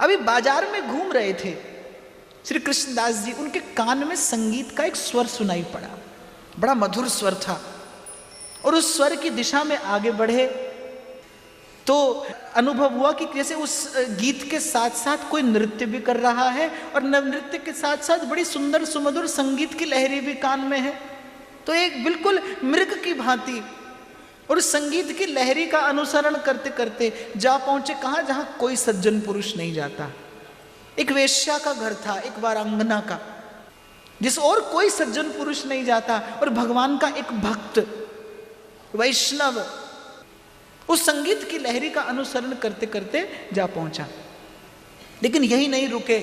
अभी बाजार में घूम रहे थे श्री कृष्णदास जी, उनके कान में संगीत का एक स्वर सुनाई पड़ा, बड़ा मधुर स्वर था, और उस स्वर की दिशा में आगे बढ़े तो अनुभव हुआ कि जैसे उस गीत के साथ साथ कोई नृत्य भी कर रहा है, और नृत्य के साथ साथ बड़ी सुंदर सुमधुर संगीत की लहरी भी कान में है। तो एक बिल्कुल मृग की भांति और उस संगीत की लहरी का अनुसरण करते करते जा पहुंचे कहाँ, जहां कोई सज्जन पुरुष नहीं जाता। एक वेश्या का घर था, एक वारांगना का, जिस और कोई सज्जन पुरुष नहीं जाता, और भगवान का एक भक्त वैष्णव उस संगीत की लहरी का अनुसरण करते करते जा पहुंचा। लेकिन यही नहीं रुके,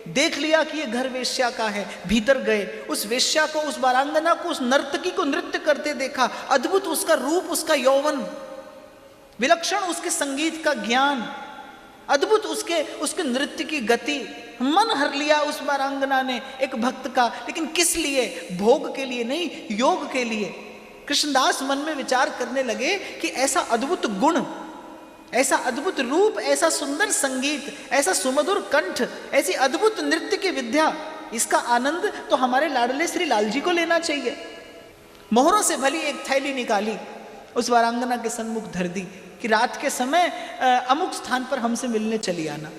देख लिया कि ये घर वेश्या का है, भीतर गए, उस वेश्या को, उस वारांगना को, उस नर्तकी को नृत्य करते देखा। अद्भुत उसका रूप, उसका यौवन, विलक्षण उसके संगीत का ज्ञान, अद्भुत उसके नृत्य की गति। मन हर लिया उस वारांगना ने, एक भक्त का। लेकिन किस लिए? भोग के लिए नहीं, योग के लिए। कृष्णदास मन में विचार करने लगे कि ऐसा अद्भुत गुण, ऐसा अद्भुत रूप, ऐसा सुंदर संगीत, ऐसा सुमधुर कंठ, ऐसी अद्भुत नृत्य की विद्या, इसका आनंद तो हमारे लाडले श्री लाल जी को लेना चाहिए। मोहरों से भली एक थैली निकाली, उस वारांगना के सन्मुख धर दी कि रात के समय अमुक स्थान पर हमसे मिलने चली आना।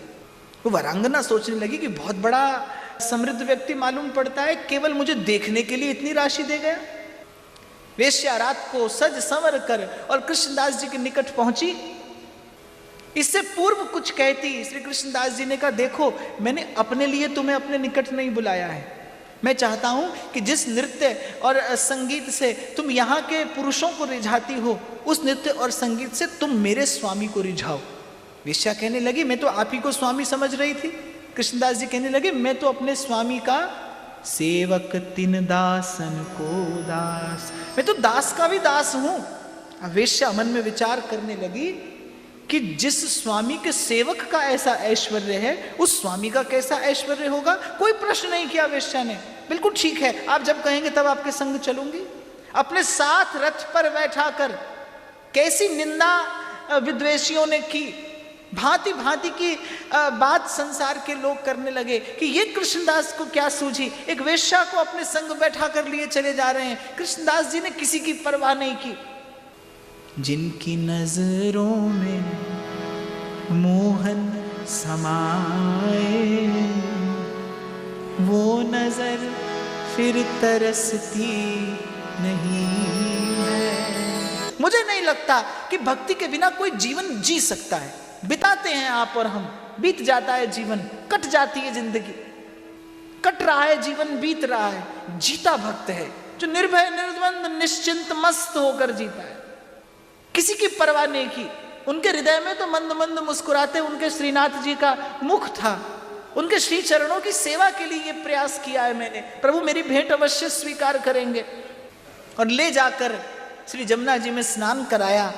वो वारांगना सोचने लगी कि बहुत बड़ा समृद्ध व्यक्ति मालूम पड़ता है, केवल मुझे देखने के लिए इतनी राशि दे गया। वेश्या रात को सज संवर कर और कृष्णदास जी के निकट पहुंची। इससे पूर्व कुछ कहती, श्री कृष्णदास जी ने कहा, देखो मैंने अपने लिए तुम्हें अपने निकट नहीं बुलाया है, मैं चाहता हूं कि जिस नृत्य और संगीत से तुम यहाँ के पुरुषों को रिझाती हो, उस नृत्य और संगीत से तुम मेरे स्वामी को रिझाओ। वेश्या कहने लगी, मैं तो आप ही को स्वामी समझ रही थी। कृष्णदास जी कहने लगे, मैं तो अपने स्वामी का सेवक तिन दासन को दास, मैं तो दास का भी दास हूं। वेश्या मन में विचार करने लगी कि जिस स्वामी के सेवक का ऐसा ऐश्वर्य है, उस स्वामी का कैसा ऐश्वर्य होगा। कोई प्रश्न नहीं किया वेश्या ने, बिल्कुल ठीक है, आप जब कहेंगे तब आपके संग चलूंगी। अपने साथ रथ पर बैठा कर कैसी निंदा विद्वेषियों ने की, भांति भांति की बात संसार के लोग करने लगे कि ये कृष्णदास को क्या सूझी, एक वेश्या को अपने संग बैठा कर लिए चले जा रहे हैं। कृष्णदास जी ने किसी की परवाह नहीं की। जिनकी नजरों में मोहन समाए, वो नजर फिर तरसती नहीं है। मुझे नहीं लगता कि भक्ति के बिना कोई जीवन जी सकता है। बिताते हैं आप और हम, बीत जाता है जीवन, कट जाती है जिंदगी, कट रहा है जीवन, बीत रहा है। जीता भक्त है जो निर्भय निर्द्वंद निश्चिंत मस्त होकर जीता है, किसी की परवाह नहीं की। उनके हृदय में तो मंद मंद मुस्कुराते उनके श्रीनाथ जी का मुख था। उनके श्री चरणों की सेवा के लिए ये प्रयास किया है मैंने, प्रभु मेरी भेंट अवश्य स्वीकार करेंगे। और ले जाकर श्री जमुना जी में स्नान कराया,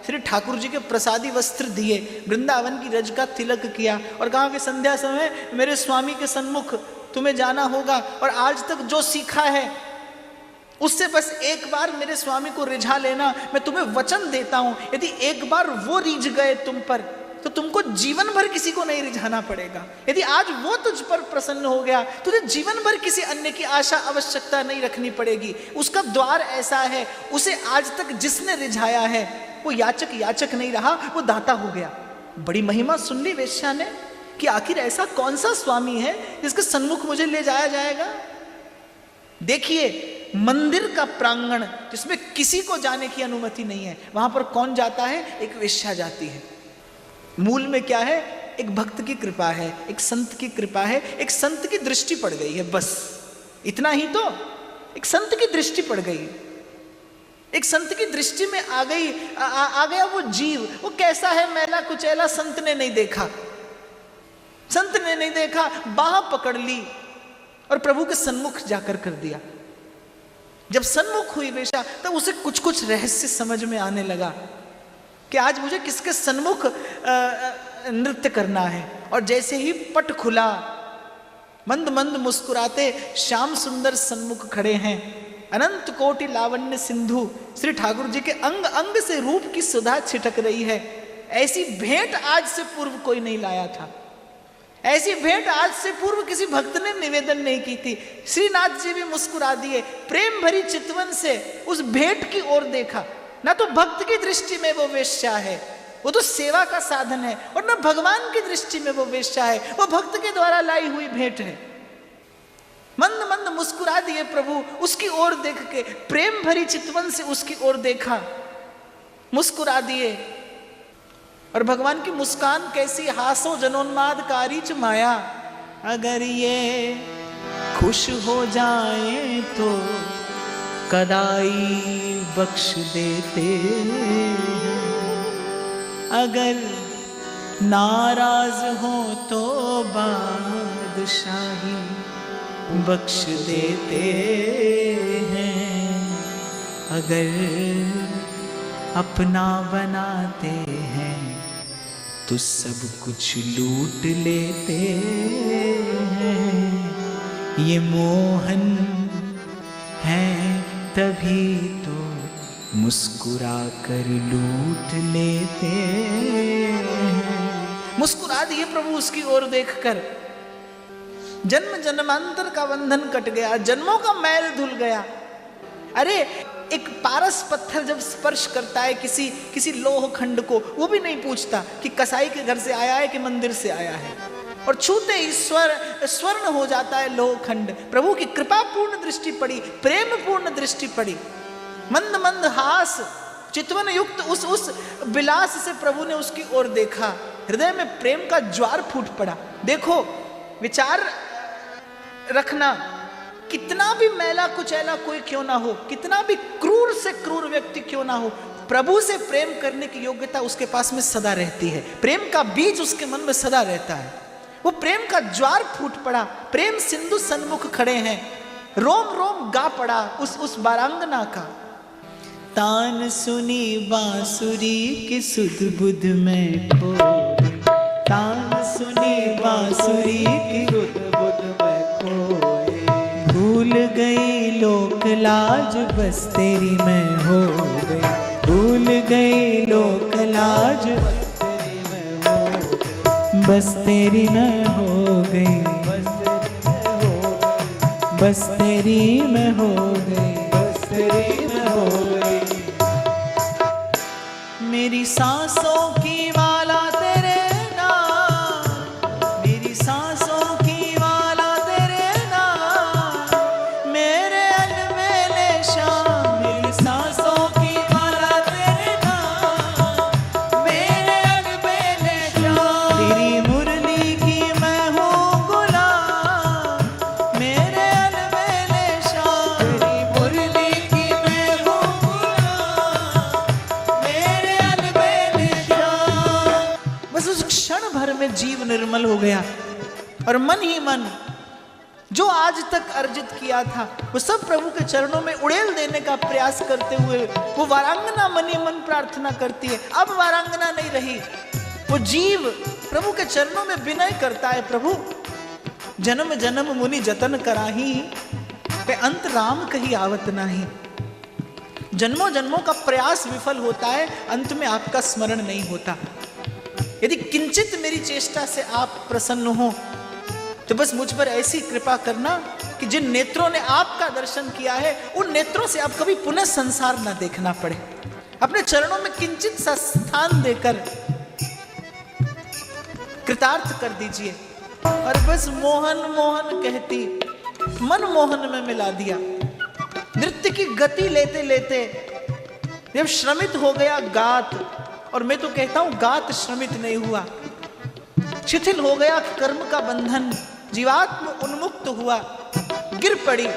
श्री ठाकुर जी के प्रसादी वस्त्र दिए, वृंदावन की रज का तिलक किया और कहा कि संध्या समय मेरे स्वामी के सन्मुख तुम्हें जाना होगा, और आज तक जो सीखा है उससे बस एक बार मेरे स्वामी को रिझा लेना। मैं तुम्हें वचन देता हूं, यदि एक बार वो रिझ गए तुम पर, तो तुमको जीवन भर किसी को नहीं रिझाना पड़ेगा। यदि आज वो तुझ पर प्रसन्न हो गया, तुझे जीवन भर किसी अन्य की आशा आवश्यकता नहीं रखनी पड़ेगी। उसका द्वार ऐसा है, उसे आज तक जिसने रिझाया है वो याचक याचक नहीं रहा, वो दाता हो गया। बड़ी महिमा सुन ली वेश्या ने कि आखिर ऐसा कौन सा स्वामी है जिसके सन्मुख मुझे ले जाया जाएगा। देखिए मंदिर का प्रांगण जिसमें किसी को जाने की अनुमति नहीं है, वहां पर कौन जाता है? एक वेश्या जाती है। मूल में क्या है? एक भक्त की कृपा है, एक संत की कृपा है, एक संत की दृष्टि पड़ गई है, बस इतना ही तो। एक संत की दृष्टि पड़ गई, एक संत की दृष्टि में आ गया वो जीव। वो कैसा है? मैला कुचैला, संत ने नहीं देखा, संत ने नहीं देखा, बाह पकड़ ली और प्रभु के सन्मुख जाकर कर दिया। जब सन्मुख हुई वेश्या, तब उसे कुछ कुछ रहस्य समझ में आने लगा कि आज मुझे किसके सन्मुख नृत्य करना है। और जैसे ही पट खुला, मंद मंद मुस्कुराते श्याम सुंदर सन्मुख खड़े हैं, अनंत कोटि लावण्य सिंधु, श्री ठाकुर जी के अंग अंग से रूप की सुधा छिटक रही है। ऐसी भेंट आज से पूर्व कोई नहीं लाया था। ऐसी भेंट आज से पूर्व किसी भक्त ने निवेदन नहीं की थी। श्रीनाथ जी भी मुस्कुरा दिए, प्रेम भरी चितवन से उस भेंट की ओर देखा। ना तो भक्त की दृष्टि में वो वेश्या है, वो तो सेवा का साधन है, और ना भगवान की दृष्टि में वो वेश्या है, वो भक्त के द्वारा लाई हुई भेंट है। मंद मंद मुस्कुरा दिए प्रभु, उसकी ओर देख के प्रेम भरी चितवन से उसकी ओर देखा, मुस्कुरा दिए। और भगवान की मुस्कान कैसी, हासो जनोन्मादकारी च माया, अगर ये खुश हो जाए तो कदाई बख्श देते हैं, अगर नाराज हो तो बादशाही बख्श देते हैं, अगर अपना बनाते हैं तो सब कुछ लूट लेते हैं। ये मोहन है तभी तो मुस्कुरा कर लूट लेते हैं। मुस्कुरा दिए प्रभु उसकी ओर देखकर। जन्म जन्मांतर का बंधन कट गया, जन्मों का मैल धुल गया। अरे एक पारस पत्थर जब स्पर्श करता है किसी लोह खंड को, वो भी नहीं पूछता कि कसाई के घर से आया है कि मंदिर से आया है, और छूते ही स्वर्ण हो जाता है लोह खंड। प्रभु की कृपा पूर्ण दृष्टि पड़ी, प्रेम पूर्ण दृष्टि पड़ी। मंद मंद हास चितवन युक्त उस विलास से प्रभु ने उसकी ओर देखा। हृदय में प्रेम का ज्वार फूट पड़ा। देखो, विचार रखना, कितना भी मैला कुचैला कोई क्यों ना हो, कितना भी क्रूर से क्रूर व्यक्ति क्यों ना हो, प्रभु से प्रेम करने की योग्यता उसके पास में सदा रहती है। प्रेम का बीज उसके मन में सदा रहता है। वो प्रेम का ज्वार फूट पड़ा, प्रेम सिंधु सन्मुख खड़े हैं, रोम रोम गा पड़ा उस वारांगना का। तान सुनी बांसुरी की सुध बुध में खो, तान सुनी बांसुरी की सुध बुध में खोए, भूल गई लोक लाज बस तेरी मैं हो गई, भूल गई लोक लाज बस तेरी मैं हो गई, बस तेरी मैं हो गई, बस तेरी मैं हो गई। मेरी सांसों की माला तेरे नाम, मेरी सांसों की माला तेरे नाम, मेरे अलमेले शाम, मेरी सांसों की माला तेरे नाम, मेरे अलमेले शाम, तेरी मुरली की मैं हूँ गुलाम, मेरे अलमेले शाम, तेरी मुरली की मैं हूँ गुलाम, मेरे अलमेले शाम। बस उस क्षण भर में जीव निर्मल हो गया, और मन ही मन जो आज तक अर्जित किया था वो सब प्रभु के चरणों में उड़ेल देने का प्रयास करते हुए वो वारांगना मन ही मन प्रार्थना करती है। अब वारांगना नहीं रही, वो जीव प्रभु के चरणों में विनय करता है, प्रभु जन्म जन्म मुनि जतन कराही, पे अंत राम कही आवत नाही। जन्मों जन्मों का प्रयास विफल होता है, अंत में आपका स्मरण नहीं होता। यदि किंचित मेरी चेष्टा से आप प्रसन्न हो तो बस मुझ पर ऐसी कृपा करना कि जिन नेत्रों ने आपका दर्शन किया है उन नेत्रों से आप कभी पुनः संसार ना देखना पड़े। अपने चरणों में किंचित सा स्थान देकर कृतार्थ कर दीजिए। और बस मोहन मोहन कहती मन मोहन में मिला दिया। नृत्य की गति लेते लेते जब श्रमित हो गया गात, और मैं तो कहता हूं गात श्रमित नहीं हुआ, शिथिल हो गया कर्म का बंधन, जीवात्म उन्मुक्त हुआ, गिर पड़ी,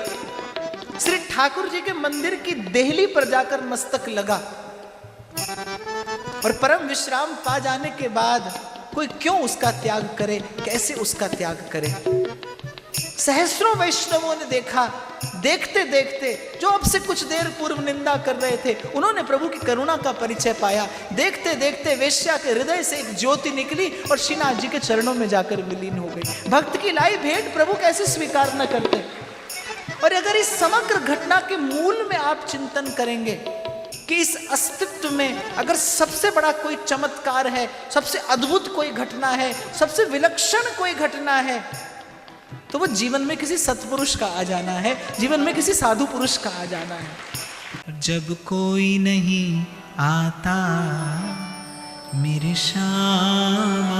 श्री ठाकुर जी के मंदिर की देहली पर जाकर मस्तक लगा। और परम विश्राम पा जाने के बाद कोई क्यों उसका त्याग करे, कैसे उसका त्याग करे। सहस्रों वैष्णवों ने देखा, देखते देखते जो अब से कुछ देर पूर्व निंदा कर रहे थे उन्होंने प्रभु की करुणा का परिचय पाया। देखते देखते वेश्या के हृदय से एक ज्योति निकली और श्रीनाथ जी के चरणों में जाकर विलीन हो गई। भक्त की लाई भेंट प्रभु कैसे स्वीकार न करते। और अगर इस समग्र घटना के मूल में आप चिंतन करेंगे कि इस अस्तित्व में अगर सबसे बड़ा कोई चमत्कार है, सबसे अद्भुत कोई घटना है, सबसे विलक्षण कोई घटना है, तो वो जीवन में किसी सत्पुरुष का आ जाना है, जीवन में किसी साधु पुरुष का आ जाना है। जब कोई नहीं आता मेरे श्याम